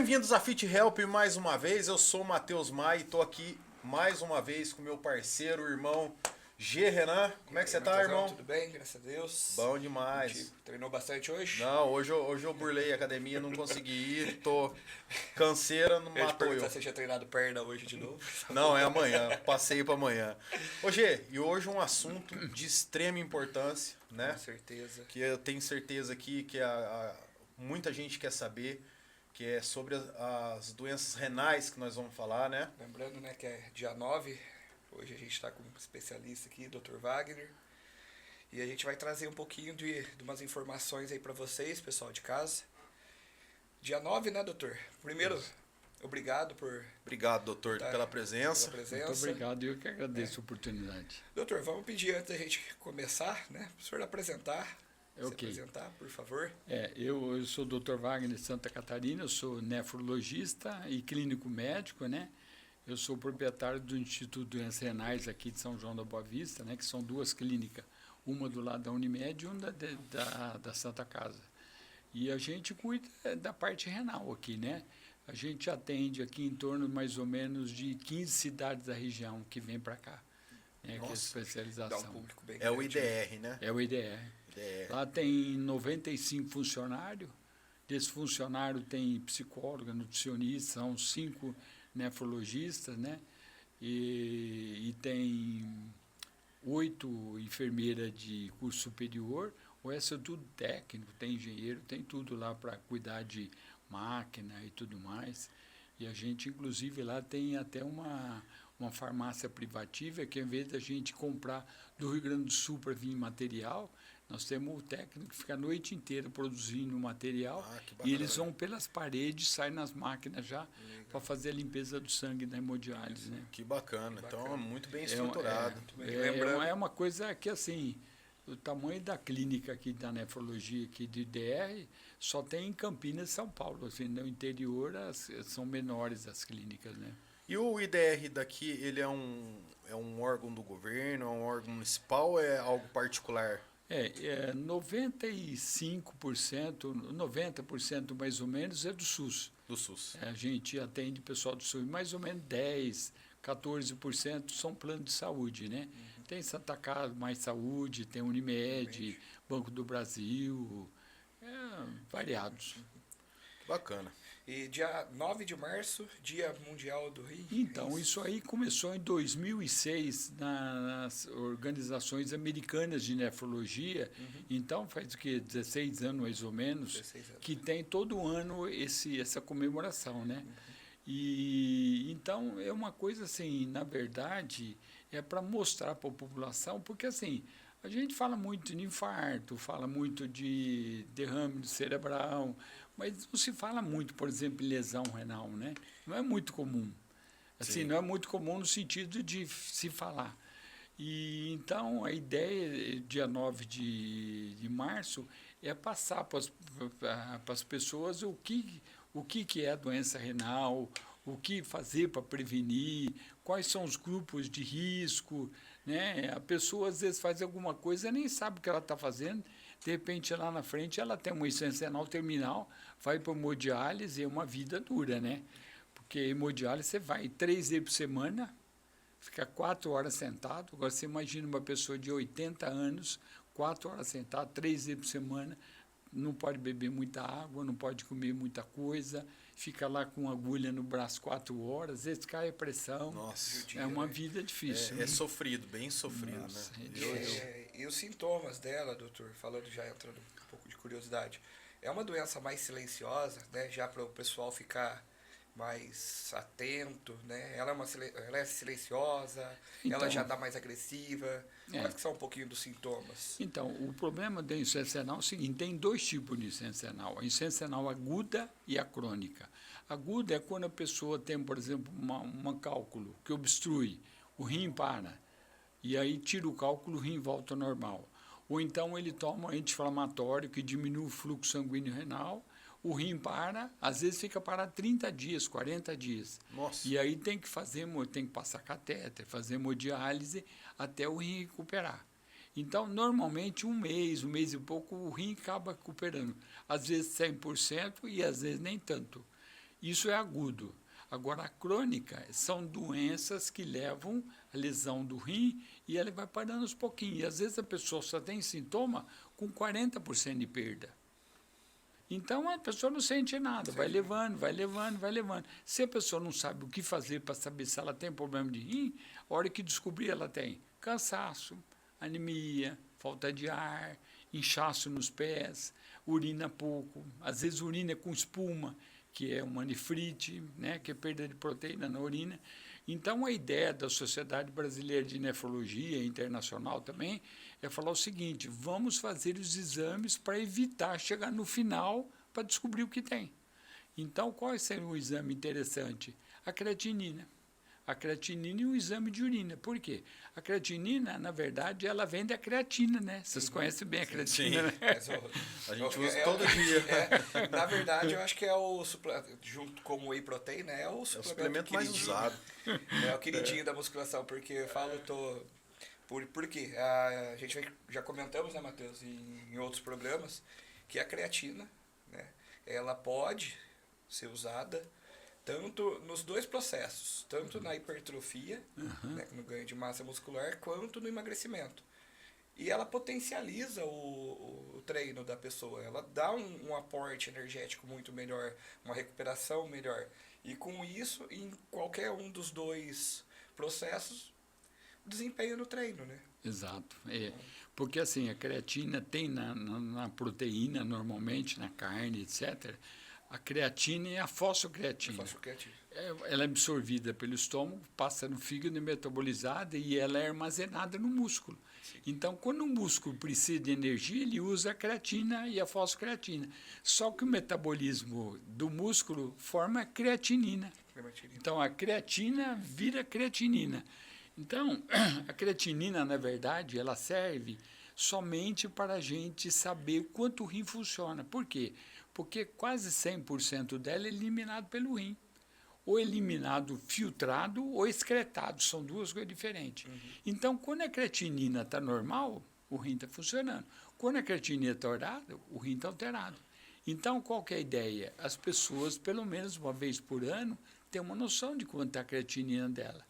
Bem-vindos a Fit Help mais uma vez. Eu sou o Matheus Maia e tô aqui mais uma vez com meu parceiro, o irmão G. Renan. Como é que você tá, Matheusão, irmão? tudo bem, graças a Deus. Bom demais. Treinou bastante hoje? Não, hoje eu burlei a academia, não consegui ir, tô canseira, não Eu ia te matou perguntar eu. se você tinha treinado perna hoje de novo. Não, é amanhã, passei para amanhã. Ô G, e hoje um assunto de extrema importância, né? Com certeza. Que eu tenho certeza aqui que muita gente quer saber, que é sobre as doenças renais que nós vamos falar, né? Lembrando, né, que é dia 9, hoje a gente está com um especialista aqui, Dr. Wagner. E a gente vai trazer um pouquinho de umas informações aí para vocês, pessoal de casa. Dia 9, né, doutor? Primeiro, obrigado por... Obrigado, doutor, pela presença. Muito obrigado, eu que agradeço a oportunidade. Doutor, vamos pedir antes da gente começar, né, para o senhor apresentar. Se Ok. apresentar, por favor. Eu sou o Dr. Wagner de Santa Catarina, eu sou nefrologista e clínico médico, né? Eu sou proprietário do Instituto de Doenças Renais aqui de São João da Boa Vista, né? Que são duas clínicas, uma do lado da Unimed e uma da Santa Casa. E a gente cuida da parte renal aqui, né? A gente atende aqui em torno mais ou menos de 15 cidades da região que vem para cá, né? Que é a especialização. Dá um público bem É o grande. IDR, né? É o IDR. Lá tem 95 funcionários. Desses funcionários tem psicóloga, nutricionista, são 5 nefrologistas, né? E tem 8 enfermeiras de curso superior. O resto é tudo técnico, tem engenheiro, tem tudo lá para cuidar de máquina e tudo mais. E a gente, inclusive, lá tem até uma farmácia privativa que, ao invés da gente comprar do Rio Grande do Sul para vir material, nós temos o técnico que fica a noite inteira produzindo material e eles vão pelas paredes, saem nas máquinas já para fazer a limpeza do sangue da hemodiálise, né? Que bacana. Que Então bacana. é muito bem estruturado. É uma coisa que, assim, o tamanho da clínica aqui da nefrologia aqui de DR só tem em Campinas e São Paulo. Assim, no interior são menores as clínicas, né? E o IDR daqui, ele é um órgão do governo, é um órgão municipal ou é algo particular? 95%, 90% mais ou menos é do SUS. Do SUS. A gente atende pessoal do SUS, mais ou menos 10%, 14% são planos de saúde, né? Tem Santa Casa, Mais Saúde, tem Unimed, Banco do Brasil, variados. Bacana. E dia 9 de março, Dia Mundial do Rim. Então, isso aí começou em 2006 nas organizações americanas de nefrologia. Então, faz o quê? 16 anos, mais ou menos, 16 anos. que tem todo ano essa comemoração, né? E então é uma coisa assim, na verdade, é para mostrar para a população, porque assim, a gente fala muito de infarto, fala muito de derrame cerebral, mas não se fala muito, por exemplo, em lesão renal, né? Não é muito comum. Assim, não é muito comum no sentido de se falar. E então a ideia, dia 9 de março, é passar para as pessoas o que é a doença renal, o que fazer para prevenir, quais são os grupos de risco, né? A pessoa às vezes faz alguma coisa e nem sabe o que ela está fazendo, de repente lá na frente ela tem uma insuficiência renal terminal, vai para hemodiálise, é uma vida dura, né? Porque hemodiálise você vai 3 vezes por semana, fica 4 horas sentado. Agora você imagina uma pessoa de 80 anos, 4 horas sentado, 3 vezes por semana, não pode beber muita água, não pode comer muita coisa, fica lá com agulha no braço 4 horas, às vezes cai a pressão. Nossa. É uma vida difícil. É sofrido, bem sofrido, Nossa, né? E os sintomas dela, doutor, falando já entrando um pouco de curiosidade, é uma doença mais silenciosa, né? Já para o pessoal ficar mais atento, né? Ela é silenciosa, Então, ela já dá mais agressiva. Quais que são um pouquinho dos sintomas? Então, o problema da insuficiência renal é o seguinte, tem 2 tipos de insuficiência renal, a insuficiência renal aguda e a crônica. Aguda é quando a pessoa tem, por exemplo, um cálculo que obstrui, o rim para, e aí tira o cálculo, o rim volta ao normal. Ou então ele toma um anti-inflamatório que diminui o fluxo sanguíneo renal, o rim para, às vezes fica parado 30 dias, 40 dias. Nossa. E aí tem que passar catéter, fazer hemodiálise até o rim recuperar. Então, normalmente, um mês e pouco, o rim acaba recuperando. Às vezes 100% e às vezes nem tanto. Isso é agudo. Agora, a crônica são doenças que levam à lesão do rim e ela vai parando aos pouquinhos. E, às vezes, a pessoa só tem sintoma com 40% de perda. Então, a pessoa não sente nada, vai levando, vai levando, vai levando. Se a pessoa não sabe o que fazer para saber se ela tem problema de rim, a hora que descobrir, ela tem cansaço, anemia, falta de ar, inchaço nos pés, urina pouco, às vezes urina com espuma, que é uma nefrite, né, que é perda de proteína na urina. Então, a ideia da Sociedade Brasileira de Nefrologia, internacional também, é falar o seguinte: vamos fazer os exames para evitar chegar no final para descobrir o que tem. Então, qual seria um exame interessante? A creatinina. A creatinina e o exame de urina. Por quê? A creatinina, na verdade, ela vem da creatina, né? Vocês conhecem bem a creatina, né? A gente usa todo dia. Na verdade, eu acho que é o suplemento, junto com o whey protein, né? É o suplemento mais usado. É o queridinho da musculação, porque eu falo, por quê? A gente já comentamos, né, Matheus, em outros programas, que a creatina, né, ela pode ser usada tanto nos dois processos, tanto na hipertrofia, né, no ganho de massa muscular, quanto no emagrecimento. E ela potencializa o treino da pessoa, ela dá um aporte energético muito melhor, uma recuperação melhor. E com isso, em qualquer um dos dois processos, desempenho no treino, né? Exato. Porque assim, a creatina tem na proteína, normalmente, na carne, etc., a creatina e a fosfocreatina. Ela é absorvida pelo estômago, passa no fígado, é metabolizada e ela é armazenada no músculo. Sim. Então, quando o músculo precisa de energia, ele usa a creatina e a fosfocreatina. Só que o metabolismo do músculo forma a creatinina. Então, a creatina vira creatinina. Então, a creatinina, na verdade, ela serve somente para a gente saber quanto o rim funciona. Por quê? Porque quase 100% dela é eliminado pelo rim. Ou eliminado filtrado ou excretado, são duas coisas diferentes. Então, quando a creatinina está normal, o rim está funcionando. Quando a creatinina está alterada, o rim está alterado. Então, qual que é a ideia? As pessoas, pelo menos uma vez por ano, têm uma noção de quanto está a creatinina dela.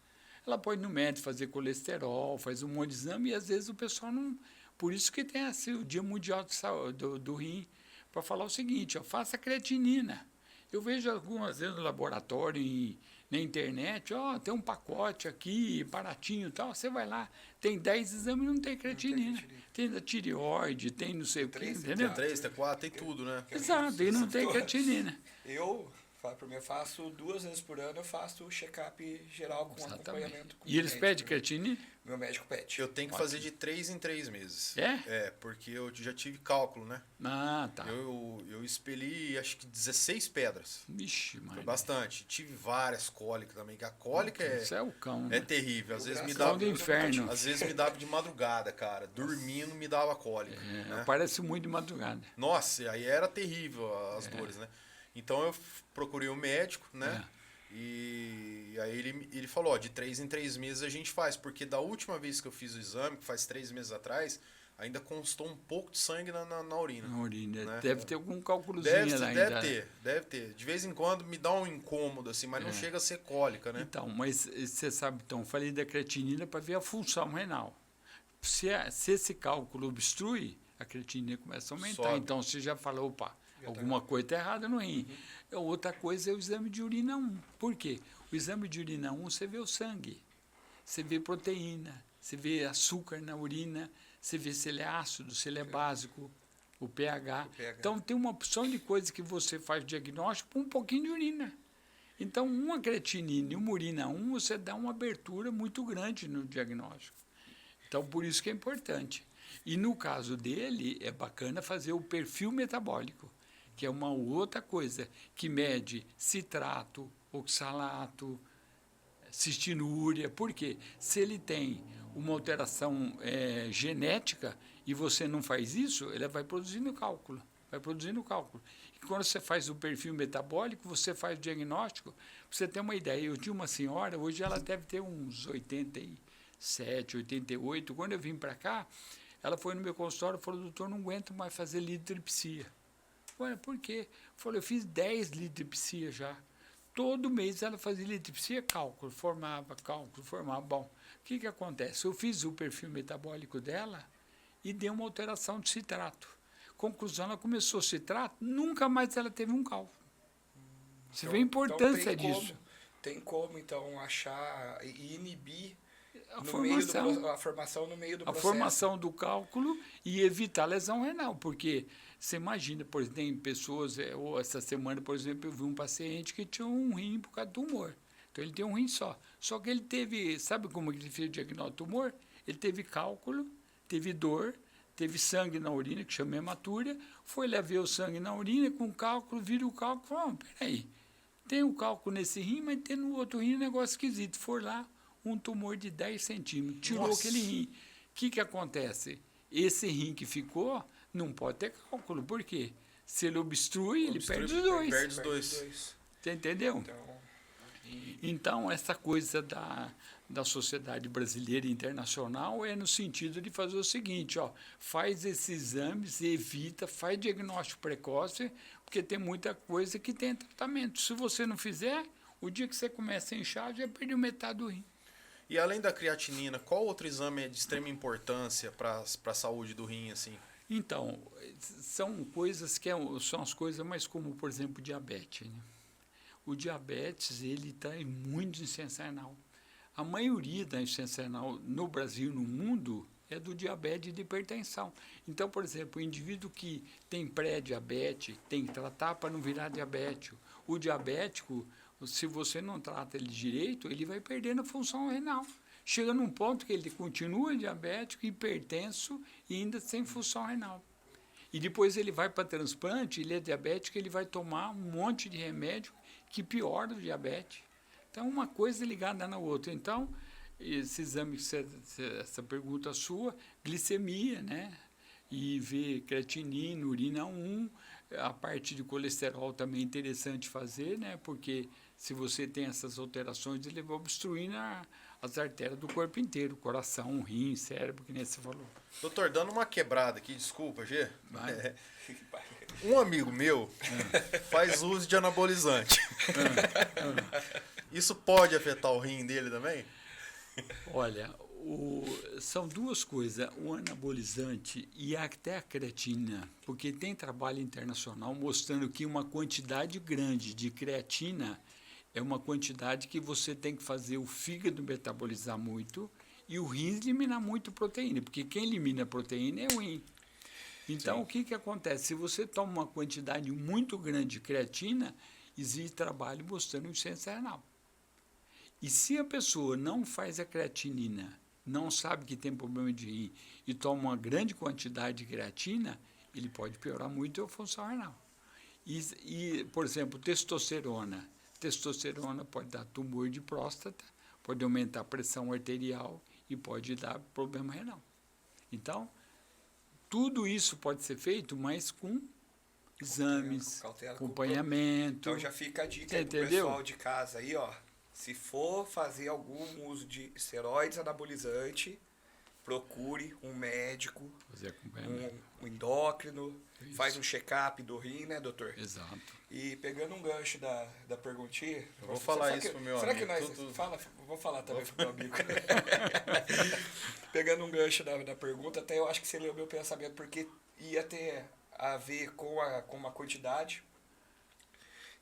Ela pode ir no médico fazer colesterol, faz um monte de exame, e às vezes o pessoal não... Por isso que tem assim, o Dia Mundial de Saúde, do Rim, para falar o seguinte: faça creatinina. Eu vejo algumas vezes no laboratório, na internet, tem um pacote aqui, baratinho e tal, você vai lá, tem 10 exames e não tem creatinina. Tem da tireoide, tem não sei o quê, entendeu? Tem 3, tem 4, tem tudo, né? Exato, e não tem creatinina. Eu faço 2 vezes por ano, eu faço o check-up geral com acompanhamento. E eles pedem creatinina? Meu médico pede. Eu tenho que fazer de 3 em 3 meses. É? Porque eu já tive cálculo, né? Ah, tá. Eu expeli, acho que 16 pedras. Vixe, mano. Foi bastante. Tive várias cólicas também, que a cólica Isso é o cão, né? é terrível. Às vezes me dava dava do inferno. Às vezes me dava de madrugada, cara. Dormindo me dava cólica. Né? Parece muito de madrugada. Nossa, aí era terrível as dores, né? Então eu procurei um médico, né? E aí ele falou, de 3 em 3 meses a gente faz, porque da última vez que eu fiz o exame, que faz 3 meses atrás, ainda constou um pouco de sangue na urina. Na urina, né? Deve ter algum cálculozinho lá ainda. Deve ter. De vez em quando me dá um incômodo, assim, mas não chega a ser cólica, né? Então, mas você sabe, então, falei da creatinina para ver a função renal. Se esse cálculo obstrui, a creatinina começa a aumentar. Sobe. Então, você já falou, opa, alguma coisa está errada no rim. Outra coisa é o exame de urina 1. Por quê? O exame de urina 1, você vê o sangue, você vê proteína, você vê açúcar na urina, você vê se ele é ácido, se ele é básico, o pH. Então, tem uma opção de coisas que você faz o diagnóstico com um pouquinho de urina. Então, uma creatinina e uma urina 1, você dá uma abertura muito grande no diagnóstico. Então, por isso que é importante. E no caso dele, é bacana fazer o perfil metabólico, que é uma outra coisa, que mede citrato, oxalato, cistinúria. Por quê? Se ele tem uma alteração genética e você não faz isso, ele vai produzindo cálculo. E quando você faz o perfil metabólico, você faz o diagnóstico, você tem uma ideia. Eu tinha uma senhora, hoje ela deve ter uns 87, 88. Quando eu vim para cá, ela foi no meu consultório e falou: doutor, não aguento mais fazer litripsia. Olha, por quê? Falou: eu fiz 10 litripsia já. Todo mês ela fazia eletripsia, cálculo, formava. Bom, o que acontece? Eu fiz o perfil metabólico dela e dei uma alteração de citrato. Conclusão, ela começou citrato, nunca mais ela teve um cálculo. Você vê a importância disso. Tem como, então, achar e inibir A formação no meio do processo. A formação do cálculo e evitar lesão renal, porque você imagina, por exemplo, tem pessoas, essa semana, por exemplo, eu vi um paciente que tinha um rim por causa do tumor. Então, ele tem um rim só. Só que ele teve, sabe como ele fez o diagnóstico do tumor? Ele teve cálculo, teve dor, teve sangue na urina, que chama hematúria, foi lá ver o sangue na urina, com cálculo, vira o cálculo, falou, peraí, tem um cálculo nesse rim, mas tem no outro rim um negócio esquisito. Foi lá, um tumor de 10 centímetros, tirou aquele rim. O que acontece? Esse rim que ficou não pode ter cálculo. Por quê? Se ele obstrui, ele perde os dois. Perde os dois. Você entendeu? Então, essa coisa da Sociedade Brasileira e Internacional é no sentido de fazer o seguinte, ó, faz esses exames, evita, faz diagnóstico precoce, porque tem muita coisa que tem tratamento. Se você não fizer, o dia que você começa a inchar, já perdeu metade do rim. E além da creatinina, qual outro exame é de extrema importância para a saúde do rim, assim? Então, são coisas que são as coisas mais comuns, por exemplo, o diabetes. Né? O diabetes, ele está muito insuficiência renal. A maioria da insuficiência renal no Brasil e no mundo é do diabetes e de hipertensão. Então, por exemplo, o indivíduo que tem pré-diabetes tem que tratar para não virar diabético. O diabético, se você não trata ele direito, ele vai perdendo a função renal. Chega num ponto que ele continua diabético, hipertenso e ainda sem função renal. E depois ele vai para transplante, ele é diabético, ele vai tomar um monte de remédio que piora o diabetes. Então, uma coisa ligada na outra. Então, esse exame, essa pergunta sua, glicemia, né? E ver creatinina, urina 1, a parte de colesterol também é interessante fazer, né? Porque se você tem essas alterações, ele vai obstruindo as artérias do corpo inteiro, coração, rim, cérebro, que nem você falou. Doutor, dando uma quebrada aqui, desculpa, Gê. Vai. Um amigo meu faz uso de anabolizante. Isso pode afetar o rim dele também? Olha, são duas coisas, o anabolizante e até a creatina, porque tem trabalho internacional mostrando que uma quantidade grande de creatina é uma quantidade que você tem que fazer o fígado metabolizar muito e o rim eliminar muito proteína, porque quem elimina a proteína é o rim. Então, o que acontece? Se você toma uma quantidade muito grande de creatina, existe trabalho mostrando insuficiência renal. E se a pessoa não faz a creatinina, não sabe que tem problema de rim e toma uma grande quantidade de creatina, ele pode piorar muito a função renal. Por exemplo, testosterona. Testosterona pode dar tumor de próstata, pode aumentar a pressão arterial e pode dar problema renal. Então, tudo isso pode ser feito, mas com exames, acompanhamento. Então já fica a dica aí pro pessoal de casa aí, ó. Se for fazer algum uso de esteroides anabolizante, procure um médico, um endócrino, faz um check-up do rim, né, doutor? Exato. E pegando um gancho da perguntinha... Eu vou falar isso pro meu amigo. Será que nós... Vou falar também pro meu amigo. Pegando um gancho da pergunta, até eu acho que você leu meu pensamento, porque ia ter a ver com uma quantidade.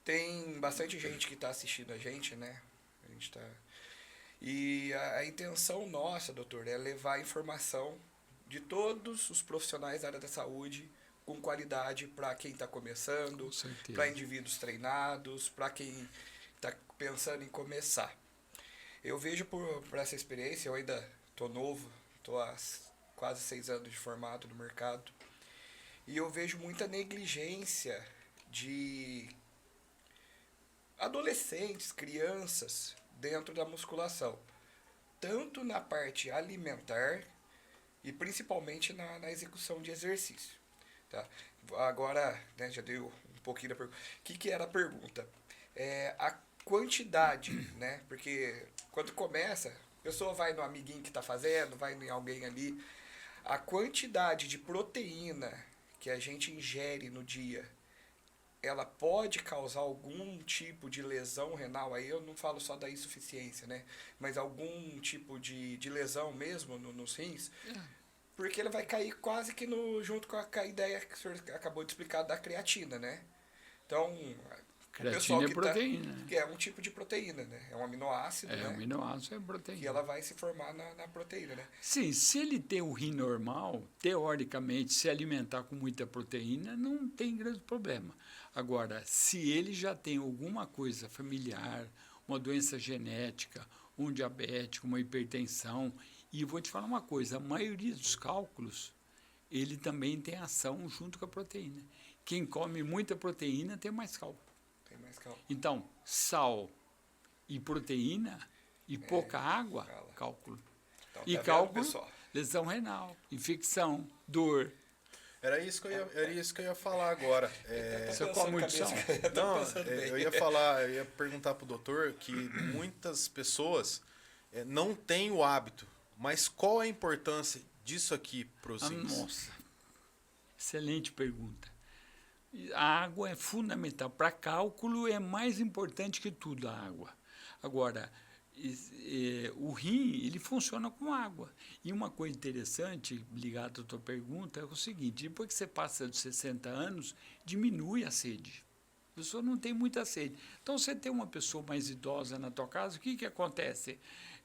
Tem bastante gente que está assistindo a gente, né? A gente tá... E a intenção nossa, doutor, é levar a informação de todos os profissionais da área da saúde com qualidade para quem está começando, para indivíduos treinados, para quem está pensando em começar. Eu vejo por essa experiência, eu ainda estou novo, estou há quase 6 anos de formado no mercado, e eu vejo muita negligência de adolescentes, crianças, dentro da musculação, tanto na parte alimentar e principalmente na execução de exercício. Tá? Agora, né, já deu um pouquinho da pergunta. O que era a pergunta? A quantidade, né? Porque quando começa, a pessoa vai no amiguinho que está fazendo, vai em alguém ali. A quantidade de proteína que a gente ingere no dia ela pode causar algum tipo de lesão renal, aí eu não falo só da insuficiência, né? Mas algum tipo de lesão mesmo nos rins, porque ele vai cair quase que junto com a ideia que o senhor acabou de explicar da creatina, né? Então, Creatina é proteína. que é um tipo de proteína, né? É um aminoácido, né? Aminoácido é proteína. Que ela vai se formar na proteína, né? Sim, se ele tem o rim normal, teoricamente, se alimentar com muita proteína, não tem grande problema. Agora, se ele já tem alguma coisa familiar, uma doença genética, um diabético, uma hipertensão, e vou te falar uma coisa, a maioria dos cálculos, ele também tem ação junto com a proteína. Quem come muita proteína tem mais cálculo. Tem mais cálculo. Então, sal e proteína e pouca água, cálculo. Então, E tá vendo, cálculo, pessoal? lesão renal, infecção, dor. Era isso que eu ia falar agora. Você come muito sal? Não, eu ia perguntar pro doutor que muitas pessoas não têm o hábito, mas qual a importância disso aqui para os rins? Nossa, excelente pergunta. A água é fundamental. Para cálculo é mais importante que tudo a água. Agora, o rim, ele funciona com água. E uma coisa interessante, ligada à tua pergunta, é o seguinte, depois que você passa dos 60 anos, diminui a sede. A pessoa não tem muita sede. Então, você tem uma pessoa mais idosa na tua casa, o que acontece?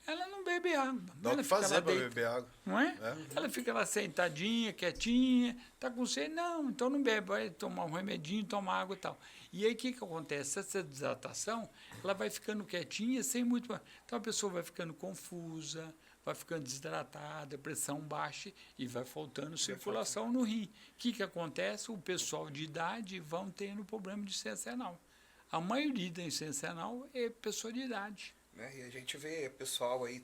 Ela não bebe água. Dá o que fazer para beber água. Não é? Ela fica lá sentadinha, quietinha, está com sede. Não, então não bebe, vai tomar um remedinho, tomar água e tal. E aí o que acontece? Essa desidratação, ela vai ficando quietinha, sem muito... Então a pessoa vai ficando confusa, vai ficando desidratada, pressão baixa e vai faltando circulação no rim. O que acontece? O pessoal de idade vão tendo problema de insuficiência renal. A maioria da insuficiência renal é pessoa de idade. Né? E a gente vê pessoal aí,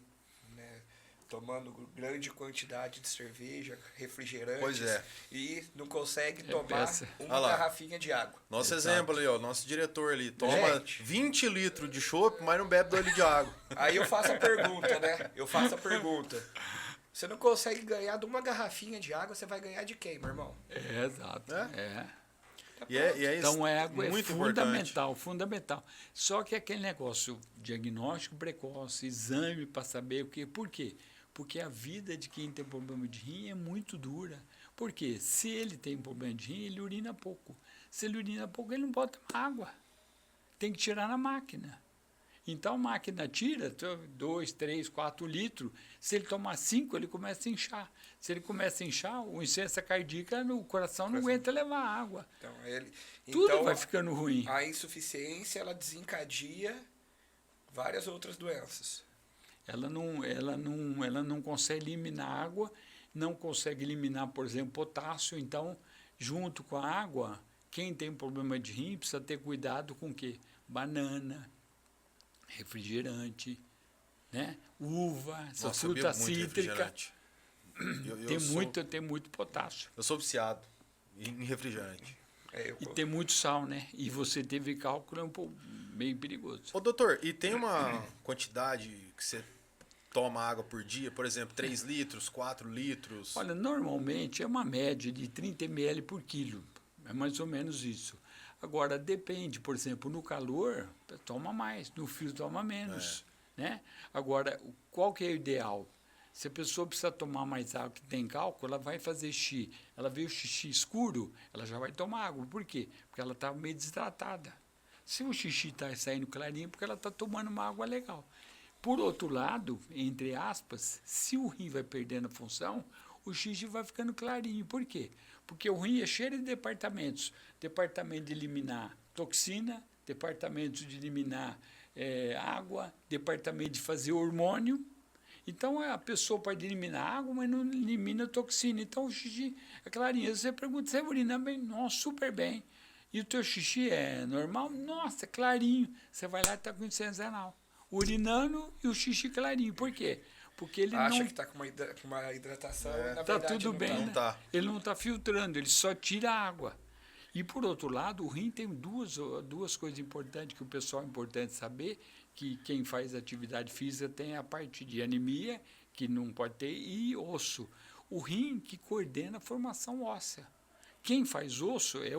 né, tomando grande quantidade de cerveja, refrigerantes, Pois é. e não consegue tomar uma Olha lá. garrafinha de água. Nosso Exato. exemplo ali, ó, nosso diretor ali, toma Gente. 20 litros de chopp, mas não bebe 2 litros de água. Aí eu faço a pergunta, né? Você não consegue ganhar de uma garrafinha de água, você vai ganhar de quem, meu irmão? Exato. E é Então, a água muito é importante. fundamental. Só que aquele negócio, diagnóstico precoce, exame para saber o quê. Por quê? Porque a vida de quem tem problema de rim é muito dura. Por quê? Se ele tem problema de rim, ele urina pouco. Se ele urina pouco, ele não bota água. Tem que tirar na máquina. Então, a máquina tira 2, 3, 4 litros. Se ele tomar 5, ele começa a inchar. Se ele começa a inchar, o insuficiência cardíaca, o coração não aguenta levar água. Tudo vai ficando ruim. A insuficiência, ela desencadeia várias outras doenças. Ela não consegue eliminar água, não consegue eliminar, por exemplo, potássio. Então, junto com a água, quem tem problema de rim precisa ter cuidado com o quê? Banana, refrigerante, né? Uva, essa Nossa, eu fruta bebo muito cítrica. refrigerante. Tem muito potássio. Eu sou viciado em refrigerante. E tem muito sal, né? E você teve cálculo, é um pouco meio perigoso. Ô, doutor, e tem uma quantidade que você toma água por dia? Por exemplo, 3 litros, 4 litros? Olha, normalmente é uma média de 30 ml por quilo. É mais ou menos isso. Agora, depende, por exemplo, no calor, toma mais, no frio toma menos. Né? Agora, qual que é o ideal? Se a pessoa precisa tomar mais água que tem cálculo, ela vai fazer xixi. Ela vê o xixi escuro, ela já vai tomar água. Por quê? Porque ela está meio desidratada. Se o xixi está saindo clarinho, porque ela está tomando uma água legal. Por outro lado, entre aspas, se o rim vai perdendo a função, o xixi vai ficando clarinho. Por quê? Porque o rim é cheio de departamentos. Departamento de eliminar toxina, departamento de eliminar água, departamento de fazer hormônio. Então, a pessoa pode eliminar água, mas não elimina toxina. Então, o xixi é clarinho. Você pergunta, você urina bem? Nossa, super bem. E o teu xixi é normal? Nossa, clarinho. Você vai lá e está com insuficiência renal. Urinando e o xixi clarinho. Por quê? Porque ele acha não... que está com uma hidratação, na Tá verdade tudo não bem, tá. né? Não tá. Ele não está filtrando, ele só tira a água. E, por outro lado, o rim tem duas coisas importantes que o pessoal é importante saber, que quem faz atividade física tem a parte de anemia, que não pode ter, e osso. O rim que coordena a formação óssea. Quem faz osso é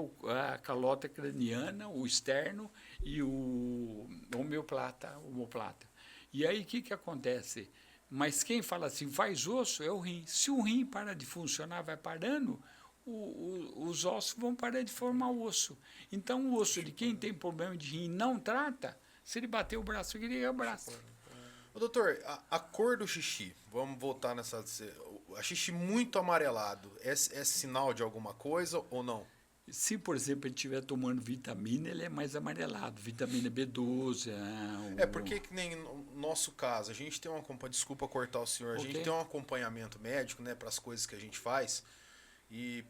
a calota craniana, o externo e o omoplata. E aí, o que acontece? Mas quem fala assim, faz osso, é o rim. Se o rim para de funcionar, vai parando, os ossos vão parar de formar o osso. Então, o osso de quem tem problema de rim e não trata, se ele bater o braço, ele abraça. Ô, doutor, a cor do xixi, vamos voltar nessa... A xixi muito amarelado, é sinal de alguma coisa ou não? Se, por exemplo, ele estiver tomando vitamina, ele é mais amarelado. Vitamina B12. Porque que nem no nosso caso, a gente tem desculpa cortar o senhor, a gente tem um acompanhamento médico, né, para as coisas que a gente faz. E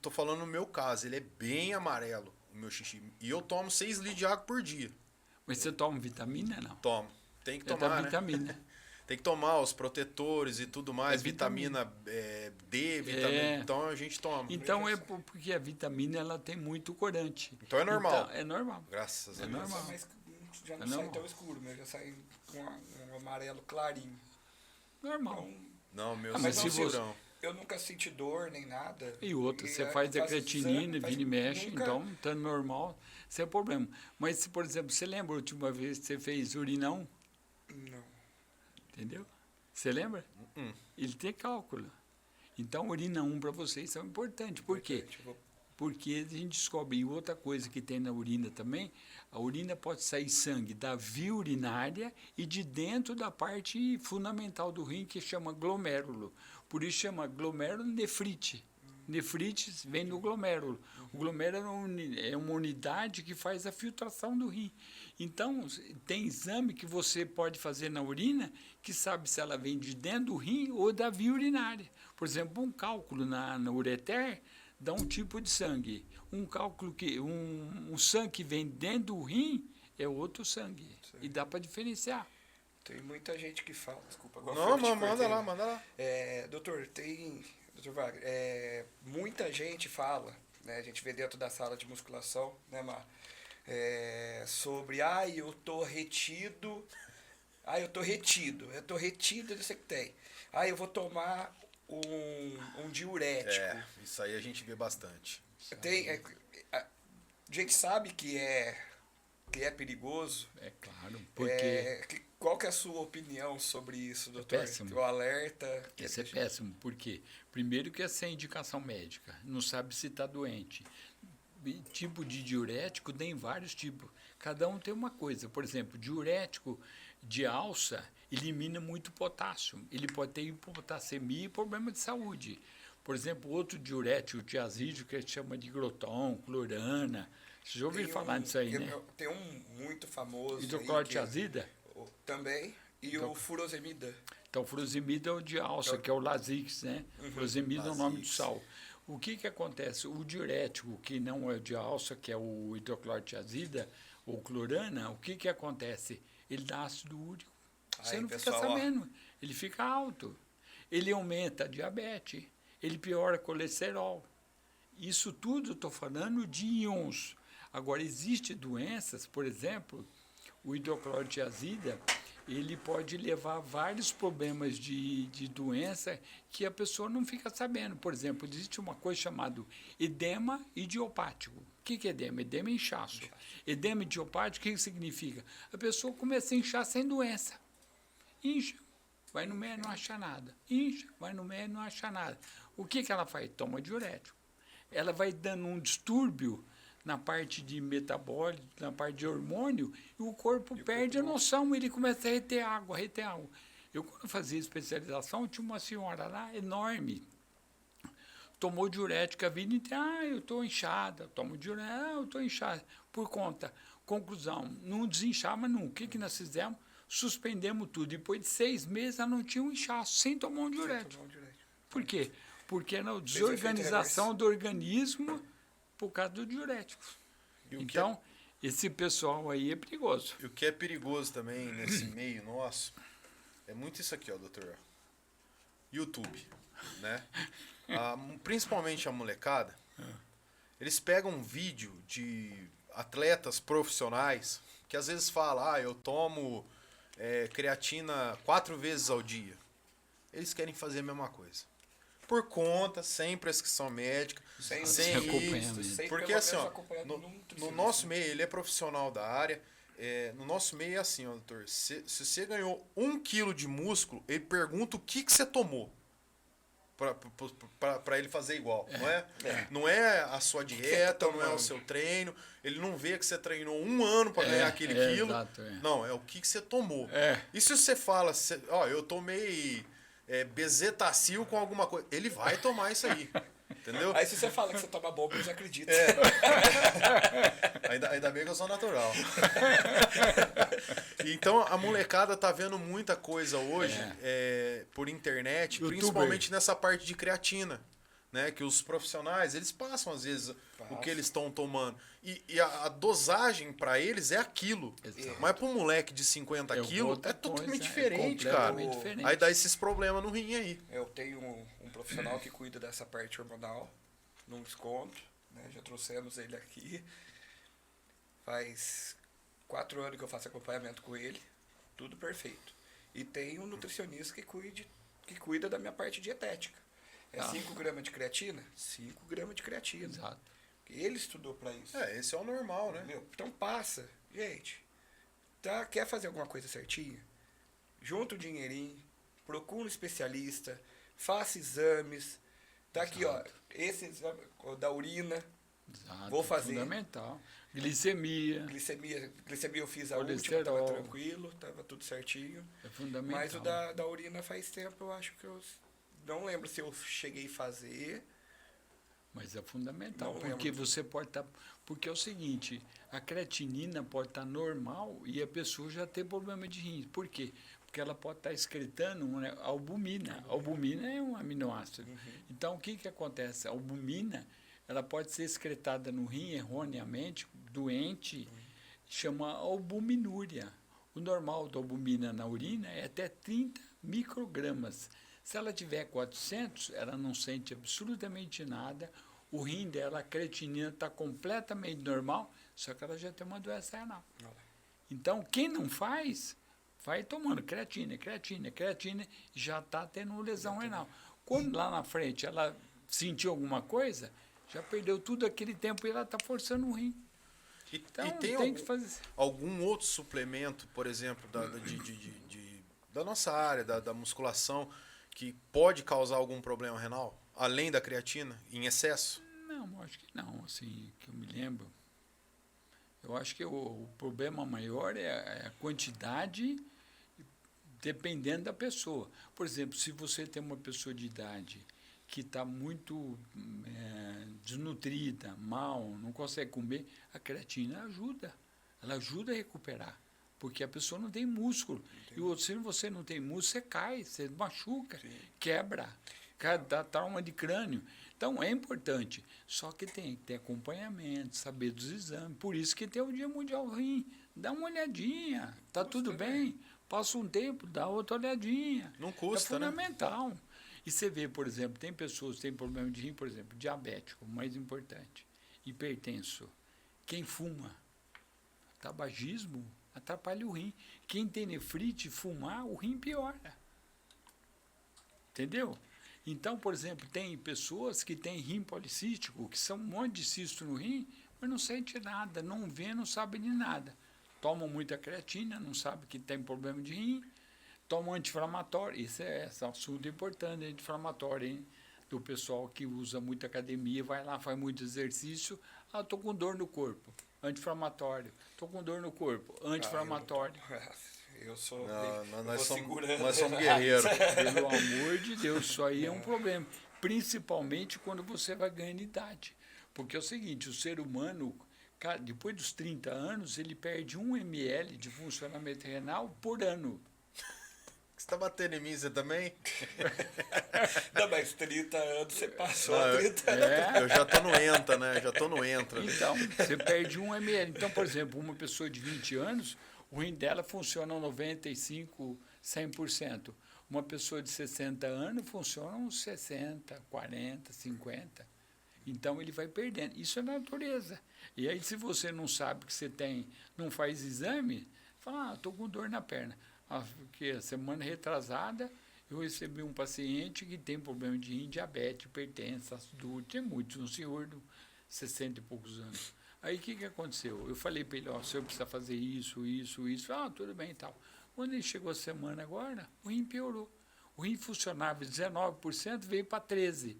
tô falando no meu caso, ele é bem amarelo, o meu xixi. E eu tomo 6 litros de água por dia. Mas você toma vitamina, não? Tomo. Tem que tomar, né? Vitamina. Tem que tomar os protetores e tudo mais, vitamina D, vitamina... Então a gente toma. Então porque a vitamina ela tem muito corante. Então é normal. Então, é normal. Graças a Deus. Normal. Mas já não sai tão escuro, né? Já sai com um amarelo clarinho. Normal. Então, não, meu mas se você... eu nunca senti dor nem nada. E outra, você faz a creatinina, vira e mexe, então tá normal, sem problema. Mas se, por exemplo, você lembra a última vez que você fez urinão? Não. Entendeu? Você lembra? Ele tem cálculo. Então, urina 1 para vocês são importantes. Por quê? Porque a gente descobre, e outra coisa que tem na urina também, a urina pode sair sangue da via urinária e de dentro da parte fundamental do rim, que chama glomérulo. Por isso chama glomerulonefrite. Nefrite vem do glomérulo. O glomérulo é uma unidade que faz a filtração do rim. Então, tem exame que você pode fazer na urina que sabe se ela vem de dentro do rim ou da via urinária. Por exemplo, um cálculo na ureter dá um tipo de sangue. Um cálculo um sangue que vem dentro do rim é outro sangue. Sim. E dá para diferenciar. Tem muita gente que fala... Desculpa, agora não, manda lá. Doutor Wagner, muita gente fala, né, a gente vê dentro da sala de musculação, né, Mar? Sobre, eu tô retido, eu tô retido, não sei o que tem. Eu vou tomar um diurético. Isso aí a gente vê bastante. A gente sabe que é perigoso. É claro, porque... Qual que é a sua opinião sobre isso, doutor? É péssimo. O alerta... Esse é péssimo, por quê? Primeiro que é sem indicação médica, não sabe se está doente. Tipo de diurético tem vários tipos, cada um tem uma coisa. Por exemplo, diurético de alça elimina muito potássio, ele pode ter hipopotassemia e problema de saúde. Por exemplo, outro diurético tiazídico que a gente chama de groton, clorana. Vocês já ouviram falar disso aí, né? Tem um muito famoso. Hidroclorotiazida? Também. E o furosemida. Então, o furosemida é o de alça, que é o Lasix, né? Furosemida é o nome do sal. O que acontece? O diurético, que não é o de alça, que é o hidroclorotiazida, ou clorana, o que acontece? Ele dá ácido úrico. Você não fica sabendo. Ele fica alto. Ele aumenta a diabetes. Ele piora colesterol. Isso tudo eu estou falando de íons. Agora, existem doenças, por exemplo, o hidroclorotiazida, ele pode levar a vários problemas de doença que a pessoa não fica sabendo. Por exemplo, existe uma coisa chamada edema idiopático. O que é edema? Edema é inchaço. Edema idiopático, o que significa? A pessoa começa a inchar sem doença. Incha, vai no médico, não acha nada. Incha, vai no médico, não acha nada. O que ela faz? Toma diurético. Ela vai dando um distúrbio na parte de metabólico, na parte de hormônio, e o corpo perde a noção, ele começa a reter água. Eu, quando fazia especialização, tinha uma senhora lá, enorme, tomou diurético a vida inteira, eu estou inchada, tomo diurético, eu estou inchada, por conta. Conclusão, não desinchava nunca. O que nós fizemos? Suspendemos tudo. Depois de 6 meses, ela não tinha um inchaço, sem tomar um diurético. Por quê? Porque era a desorganização do organismo por causa do diurético. Então, esse pessoal aí é perigoso. E o que é perigoso também nesse meio nosso é muito isso aqui, ó, doutor. YouTube, né? Principalmente a molecada, eles pegam um vídeo de atletas profissionais que às vezes falam, eu tomo creatina 4 vezes ao dia. Eles querem fazer a mesma coisa. por conta, sem prescrição médica, Sem sem acompanhamento. isso. Sem Porque pelo assim, menos ó, acompanhado no, num no nutricionista. nosso meio, ele é profissional da área. No nosso meio é assim, ó, doutor. Se você ganhou 1 quilo de músculo, ele pergunta o que você tomou. Para ele fazer igual, não é? Não é a sua dieta, não é o seu treino. Ele não vê que você treinou 1 ano para ganhar aquele quilo. Exato, Não, é o que você tomou. É. E se você fala, ó, eu tomei bezetacil com alguma coisa, ele vai tomar isso aí. Entendeu? Aí se você fala que você toma bomba, eles acreditam. Ainda bem que eu sou natural. Então a molecada tá vendo muita coisa hoje por internet, YouTuber. principalmente nessa parte de creatina. Né, que os profissionais, eles passam às vezes o que eles estão tomando. E a dosagem para eles é aquilo. Exato. Mas para um moleque de 50 quilos outra é totalmente coisa, diferente, completamente cara. diferente. Aí dá esses problemas no rim aí. Eu tenho um profissional que cuida dessa parte hormonal, num desconto, né? Já trouxemos ele aqui. Faz 4 anos que eu faço acompanhamento com ele, tudo perfeito. E tem um nutricionista que cuida da minha parte dietética. 5 gramas de creatina? 5 gramas de creatina. Exato. Ele estudou para isso. Esse é o normal, né? Entendeu? Então passa. Gente, quer fazer alguma coisa certinha? Junta o dinheirinho, procura um especialista, faça exames. Tá aqui, ó, esse exame da urina. Exato. Vou fazer. Fundamental. Glicemia. Glicemia eu fiz a última, Colesterol. tava tranquilo, tava tudo certinho. É fundamental. Mas o da urina faz tempo, eu acho que eu não lembro se eu cheguei a fazer. Mas é fundamental, Não porque lembro. você pode estar... Porque é o seguinte, a creatinina pode estar normal e a pessoa já tem problema de rins. Por quê? Porque ela pode estar excretando albumina. A albumina é um aminoácido. Então, o que acontece? A albumina, ela pode ser excretada no rim erroneamente, doente, chama albuminúria. O normal da albumina na urina é até 30 microgramas. Se ela tiver 400, ela não sente absolutamente nada, o rim dela, a creatinina está completamente normal, só que ela já tem uma doença renal. Então, quem não faz, vai tomando creatina, já está tendo lesão renal. Quando lá na frente ela sentiu alguma coisa, já perdeu tudo aquele tempo e ela está forçando o rim. Então, e tem tem que fazer... algum outro suplemento, por exemplo, da nossa área, da musculação, que pode causar algum problema renal? Além da creatina, em excesso? Não, acho que não, assim, que eu me lembro. Eu acho que o problema maior é a quantidade, dependendo da pessoa. Por exemplo, se você tem uma pessoa de idade que está muito desnutrida, mal, não consegue comer, a creatina ajuda. Ela ajuda a recuperar. Porque a pessoa não tem músculo. Entendi. E o outro, se você não tem músculo, você cai, você machuca, quebra, dá trauma de crânio. Então, é importante. Só que tem que ter acompanhamento, saber dos exames. Por isso que tem o Dia Mundial do Rim. Dá uma olhadinha, tá tudo bem. Passa um tempo, dá outra olhadinha. Não custa, é fundamental. Né? E você vê, por exemplo, tem pessoas que têm problema de rim, por exemplo, diabético, mais importante, hipertenso. Quem fuma, tabagismo, atrapalha o rim. Quem tem nefrite, fumar, o rim piora. Entendeu? Então, por exemplo, tem pessoas que têm rim policístico, que são um monte de cisto no rim, mas não sente nada, não vê, não sabe de nada. Tomam muita creatina, não sabe que tem problema de rim, tomam anti-inflamatório. Isso é um assunto importante, anti-inflamatório, hein? Do pessoal que usa muita academia, vai lá, faz muito exercício, estou com dor no corpo. Anti-inflamatório. Estou com dor no corpo. Anti-inflamatório. Eu sou. Nós somos guerreiros. Pelo amor de Deus, isso aí é um problema. Principalmente quando você vai ganhando idade. Porque é o seguinte, o ser humano, depois dos 30 anos, ele perde 1 ml de funcionamento renal por ano. Você está batendo em mim, você também? Não, mas 30 anos você passou, 30 anos. Eu já estou no ENTA, né? Já estou no ENTA. Então, você perde 1 ml. Então, por exemplo, uma pessoa de 20 anos, o rim dela funciona 95%, 100%. Uma pessoa de 60 anos funciona uns 60%, 40%, 50%. Então, ele vai perdendo. Isso é natureza. E aí, se você não sabe que você tem, não faz exame, fala, estou com dor na perna. Porque semana retrasada, Eu recebi um paciente que tem problema de rim, diabetes, hipertensão, ácido, tem muitos, um senhor de 60 e poucos anos. Aí o que aconteceu? Eu falei para ele, ó, o senhor precisa fazer isso. Tudo bem e tal. Quando ele chegou a semana agora, o rim piorou. O rim funcionava 19%, veio para 13%.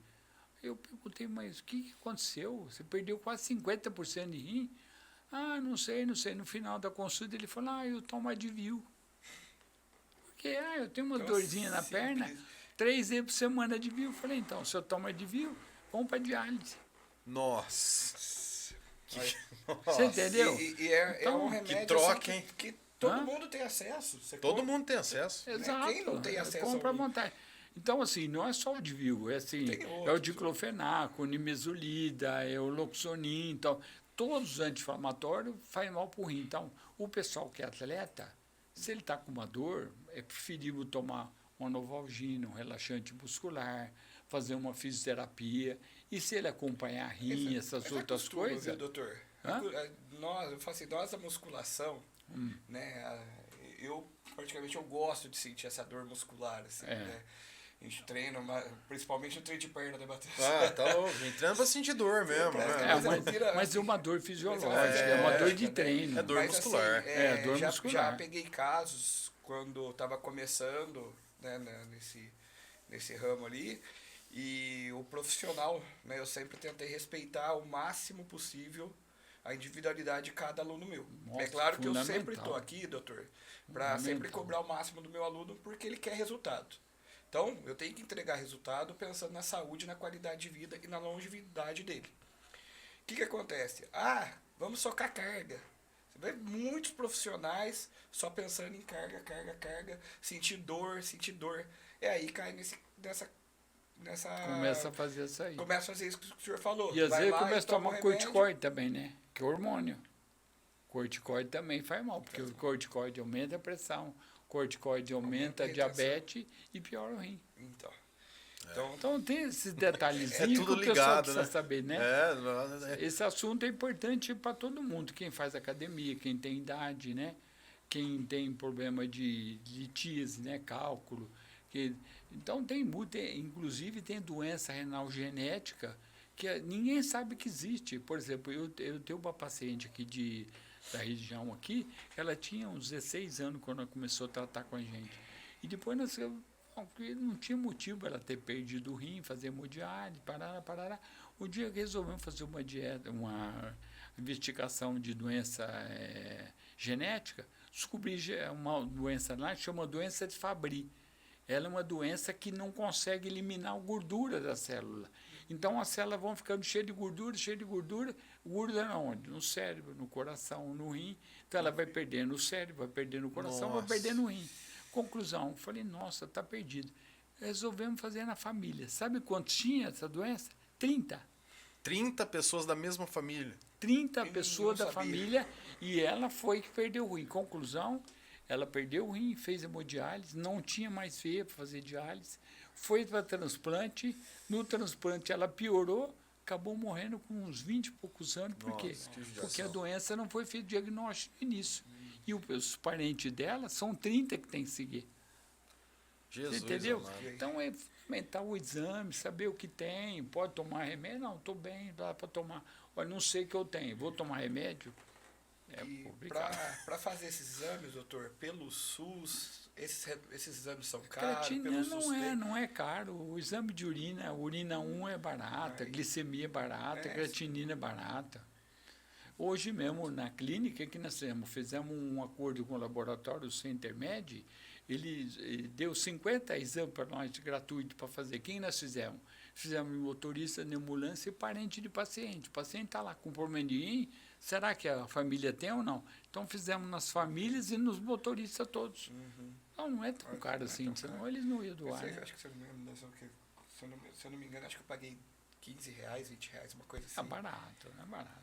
Eu perguntei, mas o que aconteceu? Você perdeu quase 50% de rim? Ah, não sei. No final da consulta ele falou, eu tomo Advil. Porque, eu tenho uma dorzinha na perna, 3 vezes por semana Advil. Eu falei, então, se eu tomo Advil, vamos para diálise. Nossa. Você entendeu? É um remédio que troca, hein? Que todo mundo tem acesso. Todo mundo tem acesso. Exato. Quem não tem acesso compra à vontade. Então, assim, não é só o Advil, é o diclofenaco, o nimesulida, é o Loxonin, então, todos os anti-inflamatórios fazem mal para o rim. Então, o pessoal que é atleta, se ele está com uma dor, é preferível tomar uma Novalgina, um relaxante muscular, fazer uma fisioterapia, e se ele acompanhar rim, essas outras coisas... Viu, doutor? Eu falo assim, nós da musculação, né, eu praticamente gosto de sentir essa dor muscular, assim, né? A gente treina, principalmente no treino de perna, né, Matheus? Tá louco. A gente treina pra sentir dor mesmo, né? Mas é uma dor fisiológica, é uma dor de treino. É dor muscular. Assim, dor muscular. Já peguei casos quando estava começando, né, nesse ramo ali, e o profissional, né, eu sempre tentei respeitar o máximo possível a individualidade de cada aluno meu. Nossa, é claro que eu sempre estou aqui, doutor, para sempre cobrar o máximo do meu aluno, porque ele quer resultado. Então, eu tenho que entregar resultado pensando na saúde, na qualidade de vida e na longevidade dele. O que acontece? Vamos socar carga. Você vê muitos profissionais só pensando em carga, sentir dor. É aí cai nessa... Começa a fazer isso aí. Começa a fazer isso que o senhor falou. E às vezes começa a tomar corticoide também, né? Que é hormônio. Corticoide também faz mal, porque o corticoide aumenta a pressão, corticoide aumenta a diabetes e piora o rim. Então tem esses detalhezinhos tudo que o pessoal ligado, precisa né? saber, né? Esse assunto é importante para todo mundo, quem faz academia, quem tem idade, né? Quem tem problema de litíase, né? Cálculo. Então inclusive tem doença renal genética que ninguém sabe que existe. Por exemplo, eu tenho uma paciente aqui da região aqui, ela tinha uns 16 anos quando ela começou a tratar com a gente. E depois não tinha motivo ela ter perdido o rim, fazer hemodiálise, parará. O dia que resolvemos fazer uma investigação de doença genética, descobri uma doença lá que chama doença de Fabry. Ela é uma doença que não consegue eliminar a gordura da célula. Então, as células vão ficando cheias de gordura. Gordura onde? No cérebro, no coração, no rim. Então, ela vai perdendo o cérebro, vai perdendo o coração, vai perdendo o rim. Conclusão, falei, nossa, está perdido. Resolvemos fazer na família. Sabe quantos tinha essa doença? 30. 30 pessoas da mesma família. 30 pessoas da família, e ela foi que perdeu o rim. Conclusão, ela perdeu o rim, fez hemodiálise, não tinha mais veia para fazer diálise, foi para transplante, no transplante ela piorou, acabou morrendo com uns 20 e poucos anos. Por quê? Porque a doença não foi feito diagnóstico no início. E os parentes dela são 30 que tem que seguir. Jesus, você entendeu? Amado. Então é fundamental o exame, saber o que tem, pode tomar remédio? Não, estou bem, dá para tomar. Olha, não sei o que eu tenho, vou tomar remédio? É complicado. Para fazer esses exames, doutor, pelo SUS, esses exames são caros? Creatinina não é caro. O exame de urina 1 é barata, glicemia é barata, creatinina é barata. Hoje mesmo, na clínica que nós fizemos um acordo com o laboratório Centermed, ele deu 50 exames para nós gratuito para fazer. Quem nós fizemos? Fizemos motorista de ambulância e parente de paciente. O paciente está lá com problema de rim, será que a família tem ou não? Então fizemos nas famílias e nos motoristas todos. Não é tão caro assim, senão eles não iam doar. Acho que se eu não me engano, acho que eu paguei R$15, R$20, uma coisa assim. É barato.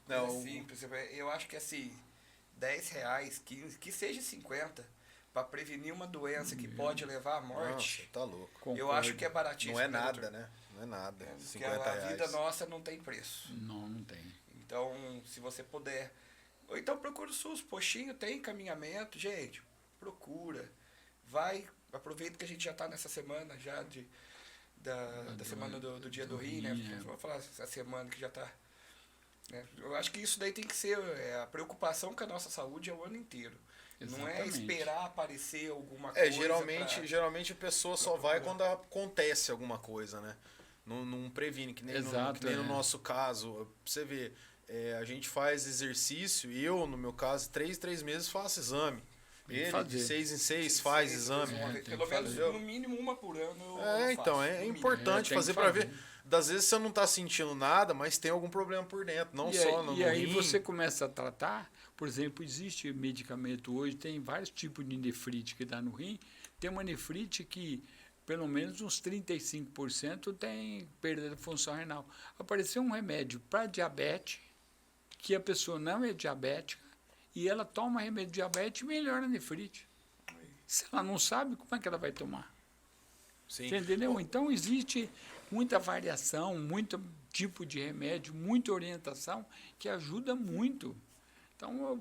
Não, simples. Eu acho que assim, R$10, 15, que seja 50, para prevenir uma doença que pode levar à morte. Nossa, tá louco. Concordo. Eu acho que é baratíssimo. Não é nada, né? Não é nada. Porque a vida nossa não tem preço. Não tem. Então, se você puder... Ou então procura o SUS. Postinho tem encaminhamento. Gente, procura. Vai aproveita que a gente já está nessa semana já da semana do dia do rim, né? Vamos falar essa semana que já está. Né? Eu acho que isso daí tem que ser a preocupação com a nossa saúde é o ano inteiro. Exatamente. Não é esperar aparecer alguma coisa. Geralmente a pessoa só vai quando acontece alguma coisa, né? Não previne, que nem no nosso caso. Você vê, a gente faz exercício e eu, no meu caso, 3 meses faço exame. Ele, de 6 em 6, faz exame. Pelo menos, no mínimo, uma por ano. Então, é importante fazer para ver. Das vezes você não está sentindo nada, mas tem algum problema por dentro, não só no rim. E aí você começa a tratar, por exemplo, existe medicamento hoje, tem vários tipos de nefrite que dá no rim. Tem uma nefrite que, pelo menos uns 35% tem perda da função renal. Apareceu um remédio para diabetes, que a pessoa não é diabética, e ela toma remédio de diabetes e melhora a nefrite. Se ela não sabe, como é que ela vai tomar? Sim. Você entendeu? Então, existe muita variação, muito tipo de remédio, muita orientação que ajuda muito. Então,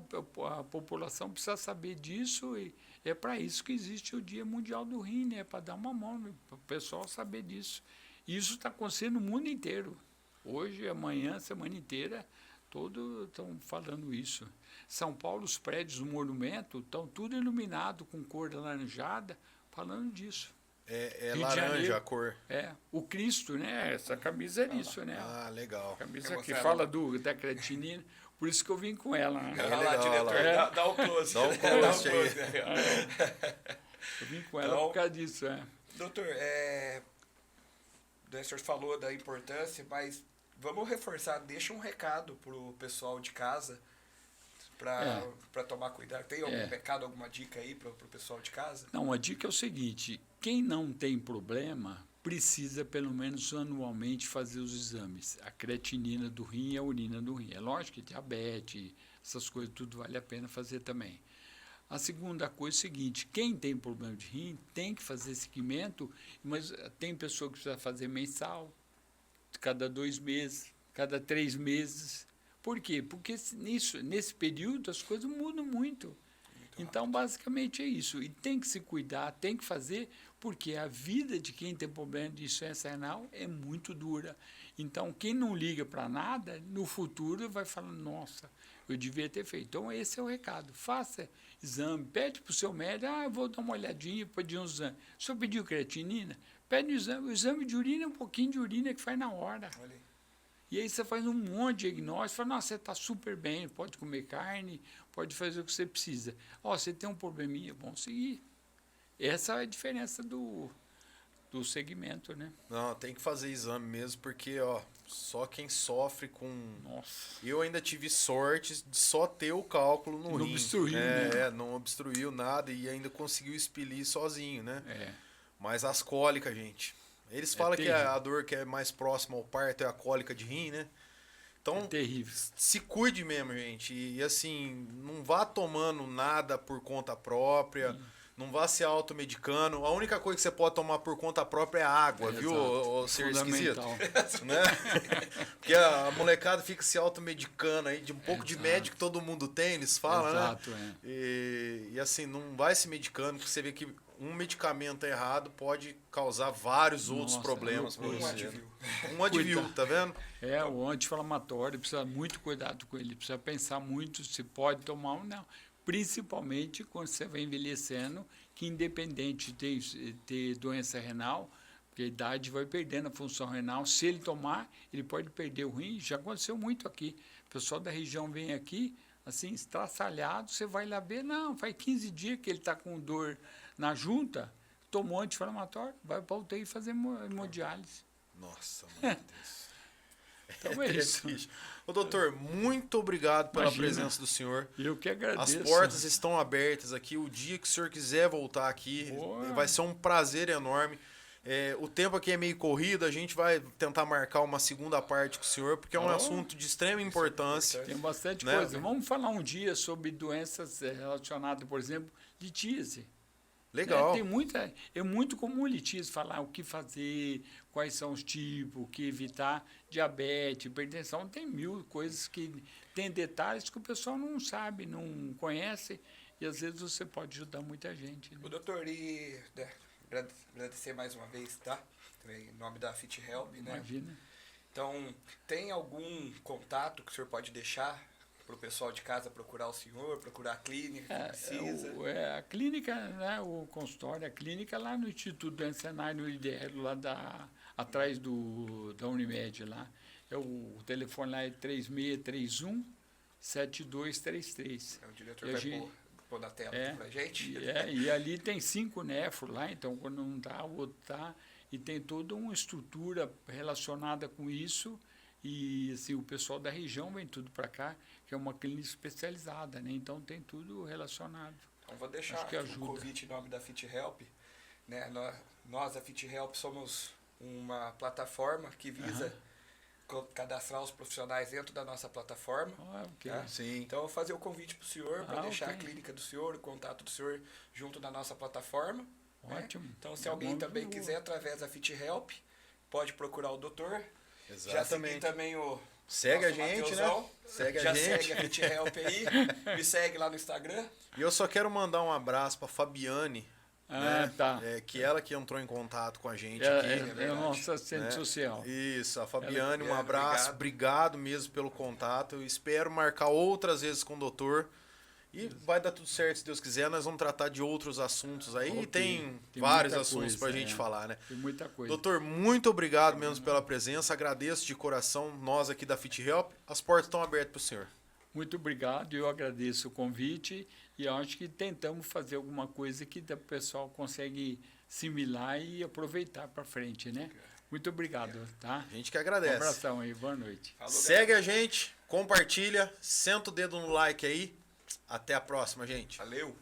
a população precisa saber disso e é para isso que existe o Dia Mundial do Rim, né? Para dar uma mão, né? Para o pessoal saber disso. E isso está acontecendo no mundo inteiro. Hoje, amanhã, semana inteira, todos estão falando isso. São Paulo, os prédios do monumento estão tudo iluminado com cor alaranjada, falando disso. É laranja a cor. O Cristo, né? Essa camisa é isso, né? Ah, legal. A camisa que fala da creatinina, por isso que eu vim com ela. Né? Lá, diretor, dá o close. Dá o close aí. Eu vim com ela por causa disso, Doutor, o senhor falou da importância, mas vamos reforçar, deixa um recado pro pessoal de casa para tomar cuidado. Tem algum recado, alguma dica aí pro pessoal de casa? Não, a dica é o seguinte, quem não tem problema precisa pelo menos anualmente fazer os exames. A creatinina do rim e a urina do rim. É lógico que diabetes, essas coisas tudo vale a pena fazer também. A segunda coisa é o seguinte, quem tem problema de rim tem que fazer seguimento, mas tem pessoa que precisa fazer mensal, cada 2 meses, cada 3 meses. Por quê? Porque nesse período as coisas mudam muito. Então, basicamente é isso. E tem que se cuidar, tem que fazer, porque a vida de quem tem problema de insuficiência renal é muito dura. Então, quem não liga para nada, no futuro vai falar, nossa, eu devia ter feito. Então, esse é o recado. Faça exame, pede para o seu médico, eu vou dar uma olhadinha, pedir um exame. O senhor pediu creatinina? Pede o exame de urina é um pouquinho de urina que faz na hora. Olha aí. E aí você faz um monte de diagnóstico, fala, nossa, você está super bem, pode comer carne, pode fazer o que você precisa. Você tem um probleminha, vamos seguir. Essa é a diferença do segmento, né? Não, tem que fazer exame mesmo, porque só quem sofre com... Nossa. Eu ainda tive sorte de só ter o cálculo no rim. Não obstruiu, né? Não obstruiu nada e ainda conseguiu expelir sozinho, né? É. Mas as cólicas, gente... Eles falam que a dor que é mais próxima ao parto é a cólica de rim, né? Então, terrível. Se cuide mesmo, gente. E assim, não vá tomando nada por conta própria, não vá se automedicando. A única coisa que você pode tomar por conta própria é água, viu, ô ser esquisito? Né? Porque a molecada fica se automedicando aí, de um pouco de médico que todo mundo tem, eles falam, né? E assim, não vai se medicando, porque você vê que um medicamento errado pode causar vários outros problemas para você. Um Advil, tá vendo? O anti-inflamatório, precisa muito cuidado com ele, precisa pensar muito se pode tomar ou não. Principalmente quando você vai envelhecendo, que independente de ter doença renal, porque a idade vai perdendo a função renal, se ele tomar, ele pode perder o rim. Já aconteceu muito aqui. O pessoal da região vem aqui, assim, estraçalhado, você vai lá ver, não, faz 15 dias que ele está com dor na junta, tomou anti-inflamatório, vai para o UTI fazer hemodiálise. Nossa, meu Deus. Então é isso. Ô, doutor, muito obrigado pela presença do senhor. Eu que agradeço. As portas estão abertas aqui. O dia que o senhor quiser voltar aqui, vai ser um prazer enorme. O tempo aqui é meio corrido, a gente vai tentar marcar uma segunda parte com o senhor, porque é um assunto de extrema importância. Tem bastante coisa. Vamos falar um dia sobre doenças relacionadas, por exemplo, litíase. Legal. É muito comum litíase, falar o que fazer, quais são os tipos, o que evitar, diabetes, hipertensão, tem 1000 coisas que tem detalhes que o pessoal não sabe, não conhece, e às vezes você pode ajudar muita gente. Né? O doutor, agradecer mais uma vez, tá? Também em nome da Fit Help, né? Imagina. Então, tem algum contato que o senhor pode deixar para o pessoal de casa procurar o senhor, procurar a clínica que precisa? A clínica, né, o consultório, a clínica lá no Instituto do Encenário, no IDR, lá atrás da Unimed lá. O telefone lá é 3631-7233. O diretor vai pôr na tela pra gente. E ali tem 5 nefros lá, então quando um tá, o outro tá. E tem toda uma estrutura relacionada com isso. E assim, o pessoal da região vem tudo para cá, que é uma clínica especializada, né? Então tem tudo relacionado. Então vou deixar aqui um convite em nome da Fit Help. Né? Nós, a Fit Help, somos uma plataforma que visa cadastrar os profissionais dentro da nossa plataforma. Okay. Tá? Sim. Então eu vou fazer o convite para o senhor, para deixar a clínica do senhor, o contato do senhor junto da nossa plataforma. Ótimo. Né? Então se alguém também quiser, através da Fit Help, pode procurar o doutor. Exatamente. Já segui também o segue a gente, Mateusão, né? Segue já a gente. segue a Fit Help aí. Me segue lá no Instagram. E eu só quero mandar um abraço para Fabiane, né? Tá. Que ela que entrou em contato com a gente aqui. É a nossa assistente social. Isso, a Fabiane, um abraço, obrigado mesmo pelo contato. Eu espero marcar outras vezes com o doutor. E vai dar tudo certo, se Deus quiser. Nós vamos tratar de outros assuntos aí. Okay. E tem vários assuntos para a gente falar, né? Tem muita coisa. Doutor, muito obrigado mesmo pela presença. Agradeço de coração, nós aqui da Fit Help. As portas estão abertas para o senhor. Muito obrigado, eu agradeço o convite e acho que tentamos fazer alguma coisa que o pessoal consegue assimilar e aproveitar para frente, né? Muito obrigado, tá? A gente que agradece. Um abração aí, boa noite. Falou, segue a gente, compartilha, senta o dedo no like aí. Até a próxima, gente. Valeu!